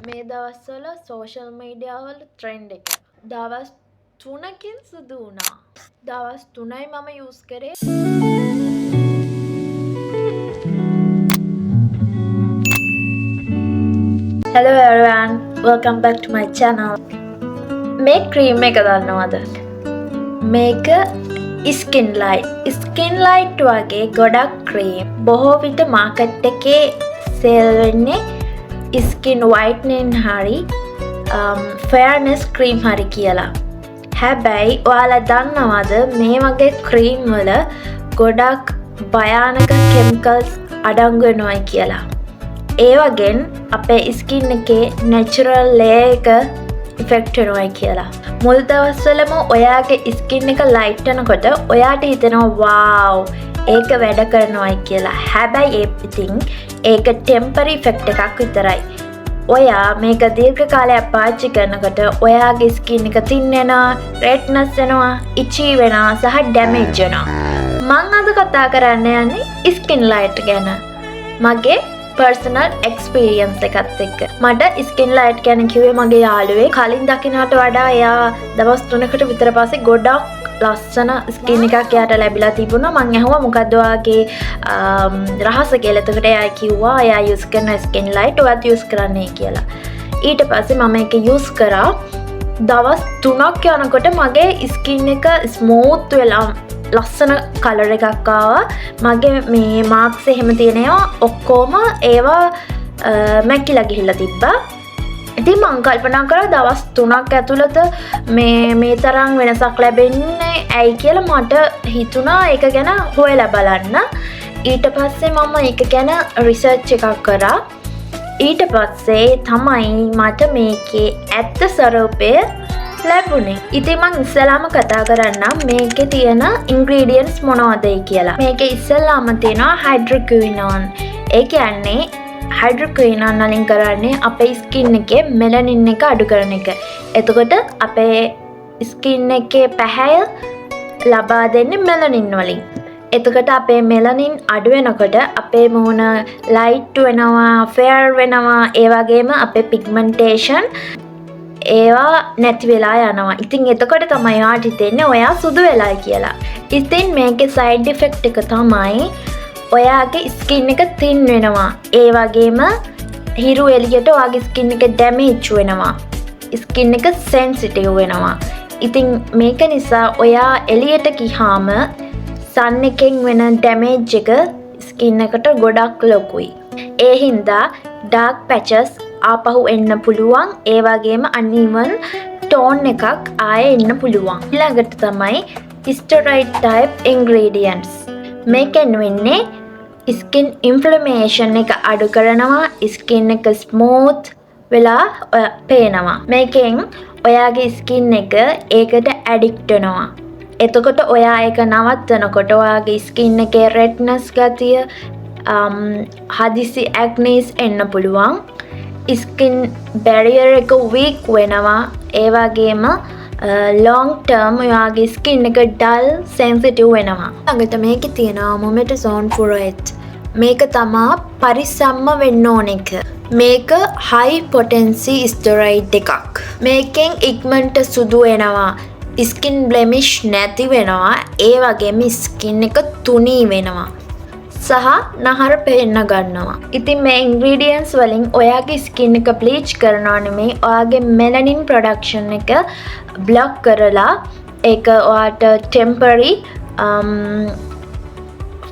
මේ දවස්වල social media වල ට්‍රෙන්ඩ් එක. දවස් 3කින් සුදු වුණා. දවස් 3යි මම යූස් කරේ. Hello everyone, welcome back to my channel. මේ ක්‍රීම් එක දන්නවද? මේක ස්කින් ලයිට් වගේ ගොඩක් ක්‍රීම් බොහෝ විට මාකට් එකේ සේල් වෙන්නේ ස්කින් වයිට්නින් හරි ෆෙයර්නෙස් ක්‍රීම් හරි කියලා. හැබැයි ඔයාලා දන්නවද මේ වගේ ක්‍රීම් වල ගොඩක් භයානක කෙමිකල්ස් අඩංගු වෙනවයි කියලා. ඒ වගේන් අපේ ස්කින් එකේ නැචරල් ලේයර් එක ඉෆෙක්ට් වෙනවයි කියලා. මුල් දවස්වලම ඔයාගේ ස්කින් එක ලයිට් වෙනකොට ඔයාට හිතෙනවා වාව් ඒක වැඩ කරනවයි කියලා. හැබැයි ඒක ටෙම්පරරි ඉෆෙක්ට් එකක් විතරයි. ඔයා මේක දීර්ඝ කාලයක් පාවිච්චි කරනකොට ඔයාගේ ස්කින් එක තින් වෙනවා, රෙඩ්නස් වෙනවා, ඉචි වෙනවා සහ ඩැමේජ් වෙනවා. මම අද කතා කරන්න යන්නේ ස්කින් ලයිට් ගැන. මගේ පර්සනල් එක්ස්පීරියන්ස් එකත් එක්ක. මට ස්කින් ලයිට් ගැන කිව්වේ මගේ යාළුවේ. කලින් දකින්නට වඩා එයා දවස් 3කට විතර පස්සේ ගොඩක් ලස්සන ස්කින් එකක් එයාට ලැබිලා තිබුණා. මං ඇහුවා මොකද්ද ඔයාගේ රහස කියලා. එතකොට එයා කිව්වා එයා යූස් කරන ස්කින් ලයිට් ඔයත් යූස් කරන්නයි කියලා. ඊට පස්සේ මම ඒක යූස් කරා. දවස් 3ක් යනකොට මගේ ස්කින් එක ස්මූත් වෙලා ලස්සන කලර් එකක් ආවා. මගේ මේ මාක්ස් එහෙම තියෙනවා ඔක්කොම ඒවා මැකිලා ගිහිල්ලා තිබ්බා. ඉතින් මං කල්පනා කරා දවස් 3ක් ඇතුළත මේ තරම් වෙනසක් ලැබෙන්නේ ඇයි කියලා මට හිතුණා ඒක ගැන හොයලා බලන්න. ඊට පස්සේ මම ඒක ගැන රිසර්ච් එකක් කරා. ඊට පස්සේ තමයි මට මේකේ ඇත්ත ස්වරූපය ලැබුණේ. ඉතින් මං ඉස්සෙල්ලාම කතා කරන්නම් මේකේ තියෙන ඉන්ග්‍රීඩියන්ට්ස් මොනවදයි කියලා. මේකේ ඉස්සෙල්ලාම තියෙනවා හයිඩ්‍රොක්විනෝන්. ඒ කියන්නේ හයිඩ්‍රොක්විනෝන් වලින් කරන්නේ අපේ ස්කින් එකේ මෙලනින් එක අඩු කරන එක. එතකොට අපේ ස්කින් එකේ පැහැය ලබා දෙන්නේ මෙලනින් වලින්. එතකොට අපේ මෙලනින් අඩු වෙනකොට අපේ මූණ ලයිට් වෙනවා, ෆෙයර් වෙනවා, ඒ වගේම අපේ පිග්මන්ටේෂන් ඒවා නැති වෙලා යනවා. ඉතින් එතකොට තමයි ඔයාට හිතෙන්නේ ඔයා සුදු වෙලායි කියලා. ඉතින් මේකේ සයිඩ් ඉෆෙක්ට් එක තමයි ඔයාගේ ස්කින් එක තින් වෙනවා. ඒ වගේම හිරු එළියට ඔයාගේ ස්කින් එක ඩැමේජ් වෙනවා. ස්කින් එක සෙන්සිටිව් වෙනවා. ඉතින් මේක නිසා ඔයා එළියට ගියාම සන් එකෙන් වෙන ඩැමේජ් එක ස්කින් එකට ගොඩක් ලොකුයි. ඒ හින්දා ඩාර්ක් පැචස් ආපහු එන්න පුළුවන්. ඒ වගේම අන්ඉවන් ටෝන් එකක් ආයෙ එන්න පුළුවන්. ඊළඟට තමයි ස්ටෙරොයිඩ් ටයිප් ඉන්ග්‍රීඩියන්ට්ස්. මේකෙන් වෙන්නේ ස්කින් ඉන්ෆ්ලමේෂන් එක අඩු කරනවා. ස්කින් එක ස්මූත් වෙලා පේනවා. මේකෙන් ඔයාගේ ස්කින් එක ඒකට ඇඩික්ට් වෙනවා. එතකොට ඔයා ඒක නවත්තනකොට ඔයාගේ ස්කින් එකේ රෙඩ්නස් ගතිය හදිසි ඇක්නීස් එන්න පුළුවන්. ස්කින් බැරියර් එක වීක් වෙනවා. ඒ වගේම ලොංග් ටර්ම් ඔයාගේ ස්කින් එක ඩල් සෙන්සිටිව් වෙනවා. ළඟට මේකේ තියෙනවා මොමෙටසෝන් ෆුරෙට්. මේක තමා පරිස්සම්ම වෙන්න ඕන එක. මේක හයි පොටෙන්සි ස්ටෙරොයිඩ් එකක්. මේකෙන් ඉක්මනට සුදු වෙනවා. ස්කින් බ්ලෙමිෂ් නැති වෙනවා. ඒ වගේම ස්කින් එක තුනී වෙනවා. සහ නහර පෙන්න ගන්නවා. ඉතින් මේ ඉන්ග්‍රීඩියන්ට්ස් වලින් ඔයාගේ ස්කින් එක බ්ලීච් කරනවා නෙමෙයි ඔයාගේ මෙලනින් ප්‍රොඩක්ෂන් එක බ්ලොක් කරලා ඒක ඔයාට ටෙම්පරරි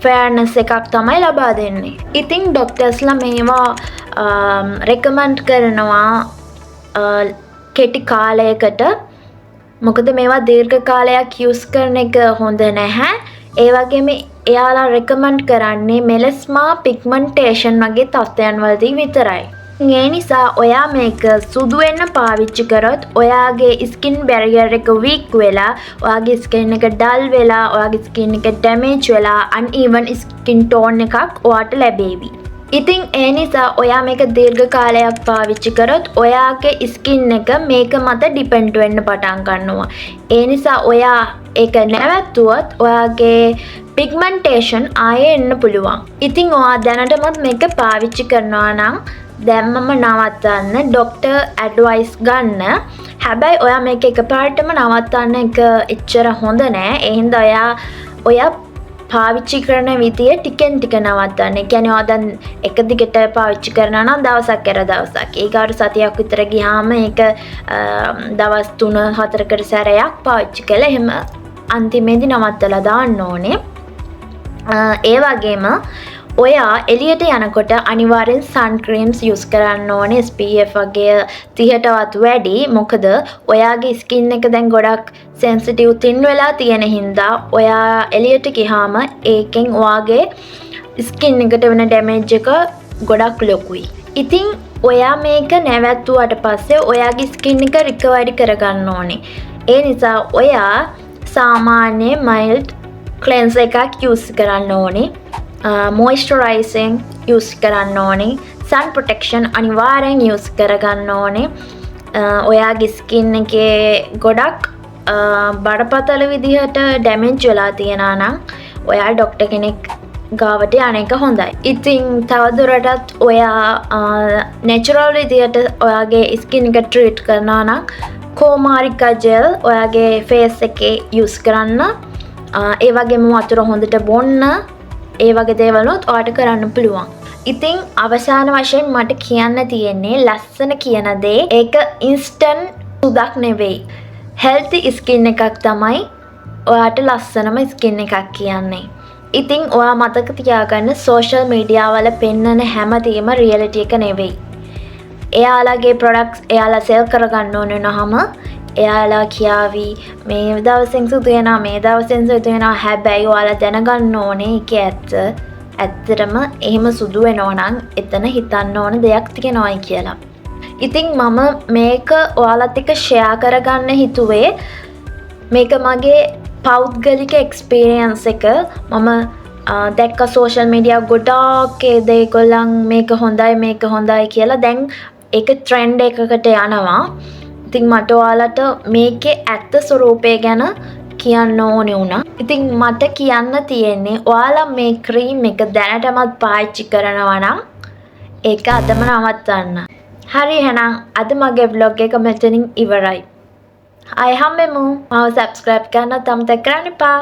ෆෙයර්නස් එකක් තමයි ලබා දෙන්නේ. ඉතින් ඩොක්ටර්ස්ලා මේවා රෙකමන්ඩ් කරනවා කෙටි කාලයකට. මොකද මේවා දීර්ඝ කාලයක් යූස් කරන එක හොඳ නැහැ. ඒ වගේම එයාලා රෙකමන්ඩ් කරන්නේ මෙලස්මා පිග්මන්ටේෂන් වගේ තත්ත්වයන් වලදී විතරයි. ඒ නිසා ඔයා මේක සුදු වෙන්න පාවිච්චි කරොත් ඔයාගේ ස්කින් බැරියර් එක වීක් වෙලා, ඔයාගේ ස්කින් එක ඩල් වෙලා, ඔයාගේ ස්කින් එක ඩැමේජ් වෙලා අන්ಈවන් ස්කින් ටෝන් එකක් ඔයාට ලැබේවි. ඉතින් ඒ නිසා ඔයා මේක දීර්ඝ කාලයක් පාවිච්චි කරොත් ඔයාගේ ස්කින් එක මේක මත ඩිපෙන්ඩ් වෙන්න පටන් ගන්නවා. ඒ නිසා ඔයා ඒක නැවැත්තුවොත් ඔයාගේ පිග්මන්ටේෂන් ආයෙ එන්න පුළුවන්. ඉතින් ඔයා දැනටමත් මේක පාවිච්චි කරනවා නම් දැම්මම නවත්තන්න ඩොක්ටර් ඇඩ්වයිස් ගන්න. හැබැයි ඔයා මේක එකපාරටම නවත්තන්න එක එච්චර හොඳ නෑ. ඒ හින්දා ඔයා පාවිච්චි කරන විදිය ටිකෙන් ටික නවත්තන්න. ඒ කියන්නේ ඔයා දැන් එක දිගට පාවිච්චි කරනවා නම් දවසක් කර දවසක්. ඊගාට සතියක් විතර ගියාම ඒක දවස් 3-4කට සැරයක් පාවිච්චි කළා. එහෙම අන්තිමේදී නවත්තලා දාන්න ඕනේ. ඒ වගේම ඔයා එළියට යනකොට අනිවාර්යෙන් sun creams use කරන්න ඕනේ. SPF වගේ 30ටවත් වැඩි. මොකද ඔයාගේ skin එක දැන් ගොඩක් sensitive thin වෙලා තියෙන හින්දා ඔයා එළියට ගියාම ඒකෙන් ඔයාගේ skin එකට වෙන damage එක ගොඩක් ලොකුයි. ඉතින් ඔයා මේක නැවැත්තුවට පස්සේ ඔයාගේ skin එක recover කරගන්න ඕනේ. ඒ නිසා ඔයා සාමාන්‍ය mild cleanser එකක් use කරන්න ඕනේ. moisturizing use කරන්න ඕනේ. sun protection අනිවාර්යෙන් use කරගන්න ඕනේ. ඔයාගේ skin එකේ ගොඩක් බරපතල විදිහට damage වෙලා තියෙනවා නම් ඔයා ඩොක්ටර් කෙනෙක් ගාවට යන එක හොඳයි. ඉතින් තවදුරටත් ඔයා natural විදිහට ඔයාගේ skin එක treat කරනවා නම් කොමාරිකා gel ඔයාගේ face එකේ use කරන්න. ඒ වගේම වතුර හොඳට බොන්න. ඒ වගේ දේවලුත් ඔයාට කරන්න පුළුවන්. ඉතින් අවසාන වශයෙන් මට කියන්න තියෙන්නේ ලස්සන කියන දේ ඒක instant සුදක් නෙවෙයි. healthy skin එකක් තමයි ඔයාට ලස්සනම skin එකක් කියන්නේ. ඉතින් ඔයා මතක තියාගන්න social media වල පෙන්නන හැමදේම reality එක නෙවෙයි. එයාලගේ products එයාලා sell කරගන්න ඕන නහම එයාලා කියාවි මේ දවසෙන් සුදු වෙනවා මේ දවසෙන් සුදු වෙනවා. හැබැයි ඔයාලා දැනගන්න ඕනේ ඒක ඇත්තටම එහෙම සුදු වෙනවා නම් එතන හිතන්න ඕන දෙයක් තියෙනවායි කියලා. ඉතින් මම මේක ඔයාලත් එක්ක ෂෙයා කරගන්න හිතුවේ මේක මගේ පෞද්ගලික එක්ස්පීරියන්ස් එක. මම දැක්ක සෝෂල් මීඩියා ගොඩාක් ඒගොල්ලන් මේක හොඳයි කියලා දැන් ඒක ට්‍රෙන්ඩ් එකකට යනවා. ඉතින් මට ඔයාලට මේකේ ඇත්ත ස්වරූපය ගැන කියන්න ඕනේ වුණා. ඉතින් මට කියන්න තියෙන්නේ ඔයාලා මේ ක්‍රීම් එක දැනටමත් පාවිච්චි කරනවා නම් ඒක අදම නවත්තන්න. හරි එහෙනම් අද මගේ vlog එක මෙතනින් ඉවරයි. ආයෙ හම්බෙමු. මාව subscribe කරන්න අමතක කරන්න එපා.